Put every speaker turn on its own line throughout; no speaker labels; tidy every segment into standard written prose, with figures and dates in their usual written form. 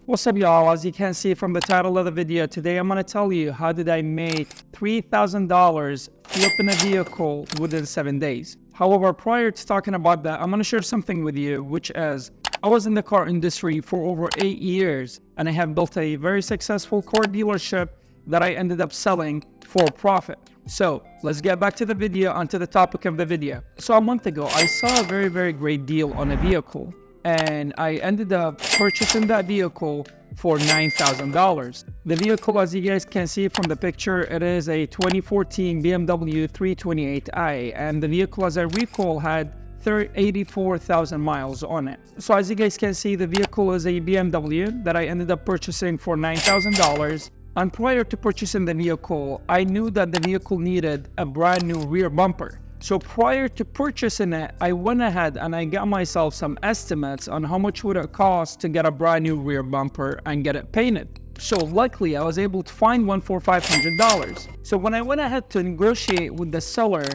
What's up, y'all? As you can see from the title of the video, today I'm going to tell you how did I make $3,000 flipping a vehicle within 7 days. However, prior to talking about that, I'm going to share something with you, which is I was in the car industry for over 8 years, and I have built a very successful car dealership that I ended up selling for profit. So let's get back to the video, onto the topic of the video. So a month ago, I saw a very great deal on a vehicle, and I ended up purchasing that vehicle for $9,000. The vehicle, as you guys can see from the picture, it is a 2014 BMW 328i, and the vehicle, as I recall, had 84,000 miles on it. So as you guys can see, the vehicle is a BMW that I ended up purchasing for $9,000. And prior to purchasing the vehicle, I knew that the vehicle needed a brand new rear bumper. So prior to purchasing it, I went ahead and I got myself some estimates on how much would it cost to get a brand new rear bumper and get it painted. So luckily, I was able to find one for $500. So when I went ahead to negotiate with the seller,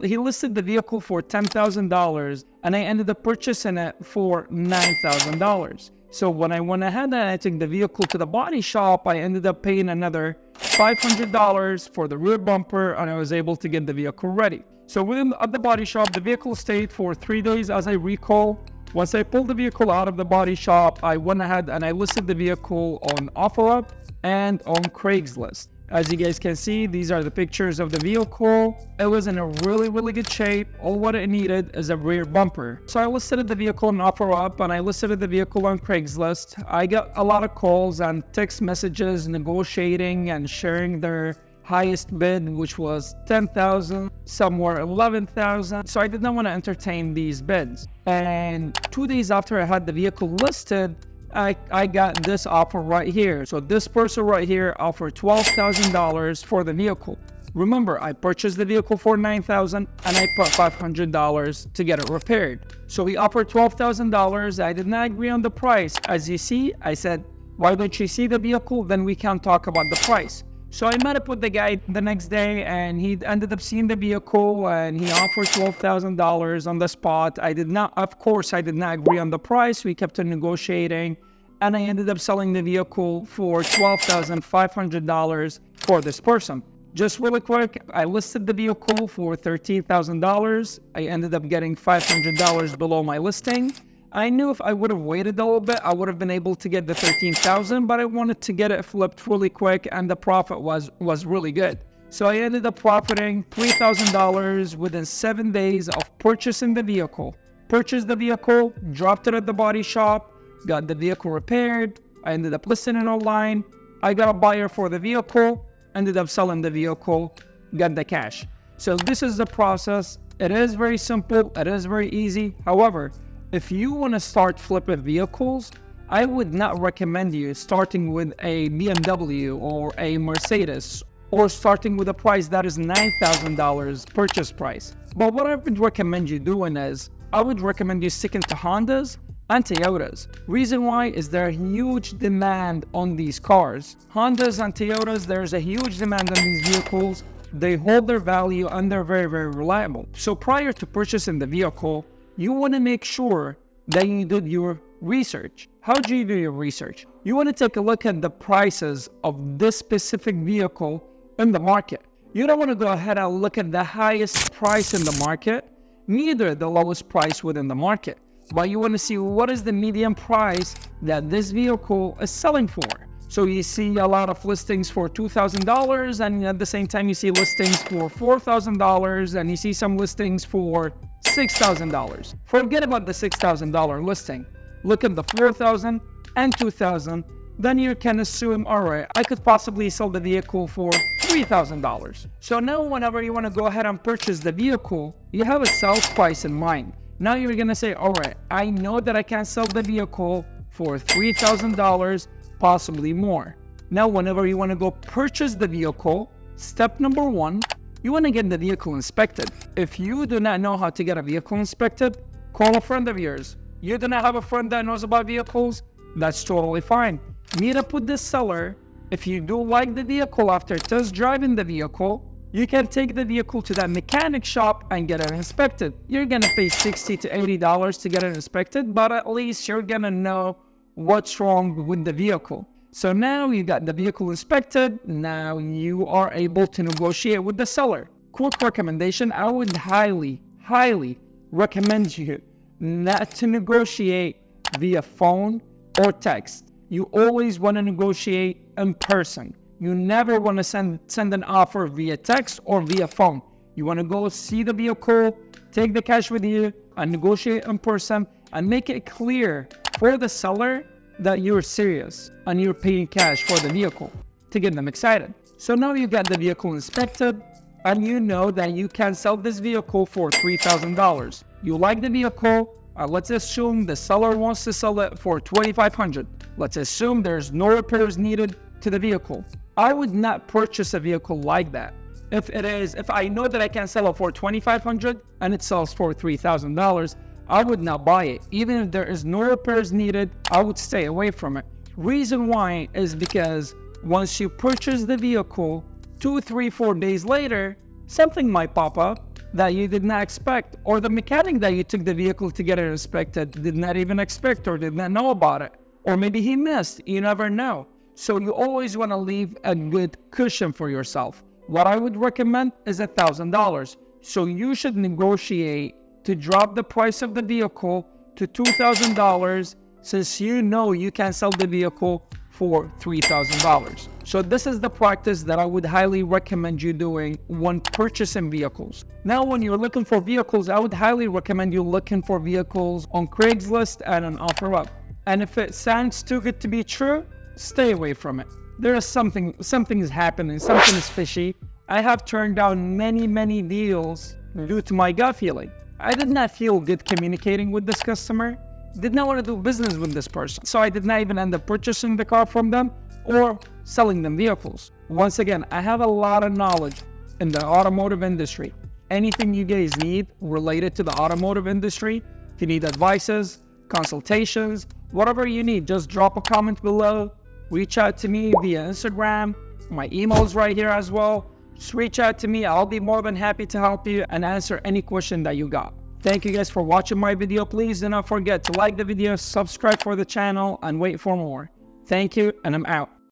he listed the vehicle for $10,000 and I ended up purchasing it for $9,000. So when I went ahead and I took the vehicle to the body shop, I ended up paying another $500 for the rear bumper, and I was able to get the vehicle ready. So at the body shop, the vehicle stayed for 3 days, as I recall. Once I pulled the vehicle out of the body shop, I went ahead and I listed the vehicle on OfferUp and on Craigslist. As you guys can see, these are the pictures of the vehicle. It was in a really good shape. All what it needed is a rear bumper. So I listed the vehicle on OfferUp and I listed the vehicle on Craigslist. I got a lot of calls and text messages negotiating and sharing their highest bid, which was $10,000, some were $11,000. So I did not want to entertain these bids. And 2 days after I had the vehicle listed, I got this offer right here. So this person right here offered $12,000 for the vehicle. Remember, I purchased the vehicle for $9,000 and I put $500 to get it repaired. So he offered $12,000. I did not agree on the price. As you see, I said, why don't you see the vehicle? Then we can talk about the price. So I met up with the guy the next day and he ended up seeing the vehicle and he offered $12,000 on the spot. Of course, I did not agree on the price. We kept on negotiating and I ended up selling the vehicle for $12,500 for this person. Just really quick, I listed the vehicle for $13,000. I ended up getting $500 below my listing. I knew if I would have waited a little bit, I would have been able to get the $13,000, but I wanted to get it flipped really quick and the profit was really good. So I ended up profiting $3,000 within 7 days of purchasing the vehicle. Purchased the vehicle, dropped it at the body shop, got the vehicle repaired. I ended up listing it online. I got a buyer for the vehicle, ended up selling the vehicle, got the cash. So this is the process. It is very simple. It is very easy. However, if you want to start flipping vehicles, I would not recommend you starting with a BMW or a Mercedes or starting with a price that is $9,000 purchase price. But what I would recommend you doing is, I would recommend you sticking to Hondas and Toyotas. Reason why is there a huge demand on these cars. Hondas and Toyotas, there's a huge demand on these vehicles. They hold their value and they're very reliable. So prior to purchasing the vehicle, you want to make sure that you did your research. How do you do your research? You want to take a look at the prices of this specific vehicle in the market. You don't want to go ahead and look at the highest price in the market, neither the lowest price within the market. But you want to see what is the median price that this vehicle is selling for. So you see a lot of listings for $2,000 and at the same time you see listings for $4,000 and you see some listings for $6,000. Forget about the $6,000 listing. Look at the $4,000 and $2,000. Then you can assume, all right, I could possibly sell the vehicle for $3,000. So now whenever you want to go ahead and purchase the vehicle, you have a sales price in mind. Now you're going to say, all right, I know that I can sell the vehicle for $3,000, possibly more. Now, whenever you want to go purchase the vehicle, step number 1, you want to get the vehicle inspected. If you do not know how to get a vehicle inspected, call a friend of yours. You do not have a friend that knows about vehicles? That's totally fine. Meet up with the seller. If you do like the vehicle after test driving the vehicle, you can take the vehicle to that mechanic shop and get it inspected. You're gonna pay $60 to $80 to get it inspected, but at least you're gonna know what's wrong with the vehicle. So now you got the vehicle inspected. Now you are able to negotiate with the seller. Quick recommendation, I would highly recommend you not to negotiate via phone or text. You always want to negotiate in person. You never want to send an offer via text or via phone. You want to go see the vehicle, take the cash with you, and negotiate in person, and make it clear for the seller that you're serious and you're paying cash for the vehicle to get them excited. So now you got the vehicle inspected, and you know that you can sell this vehicle for $3,000. You like the vehicle. Let's assume the seller wants to sell it for $2,500. Let's assume there's no repairs needed to the vehicle. I would not purchase a vehicle like that. If I know that I can sell it for $2,500 and it sells for $3,000, I would not buy it. Even if there is no repairs needed, I would stay away from it. Reason why is because once you purchase the vehicle, 2, 3, 4 days later, something might pop up that you did not expect, or the mechanic that you took the vehicle to get it inspected did not even expect or did not know about it. Or maybe he missed, you never know. So you always want to leave a good cushion for yourself. What I would recommend is $1,000. So you should negotiate to drop the price of the vehicle to $2,000, since you know you can sell the vehicle for $3,000. So this is the practice that I would highly recommend you doing when purchasing vehicles. Now, when you're looking for vehicles, I would highly recommend you looking for vehicles on Craigslist and on OfferUp. And if it sounds too good to be true, stay away from it. There is something is happening, something is fishy. I have turned down many deals due to my gut feeling. I did not feel good communicating with this customer, did not want to do business with this person. So I did not even end up purchasing the car from them or selling them vehicles. Once again, I have a lot of knowledge in the automotive industry. Anything you guys need related to the automotive industry, if you need advices, consultations, whatever you need, just drop a comment below. Reach out to me via Instagram. My email is right here as well. Just reach out to me. I'll be more than happy to help you and answer any question that you got. Thank you guys for watching my video. Please do not forget to like the video, subscribe for the channel, and wait for more. Thank you, and I'm out.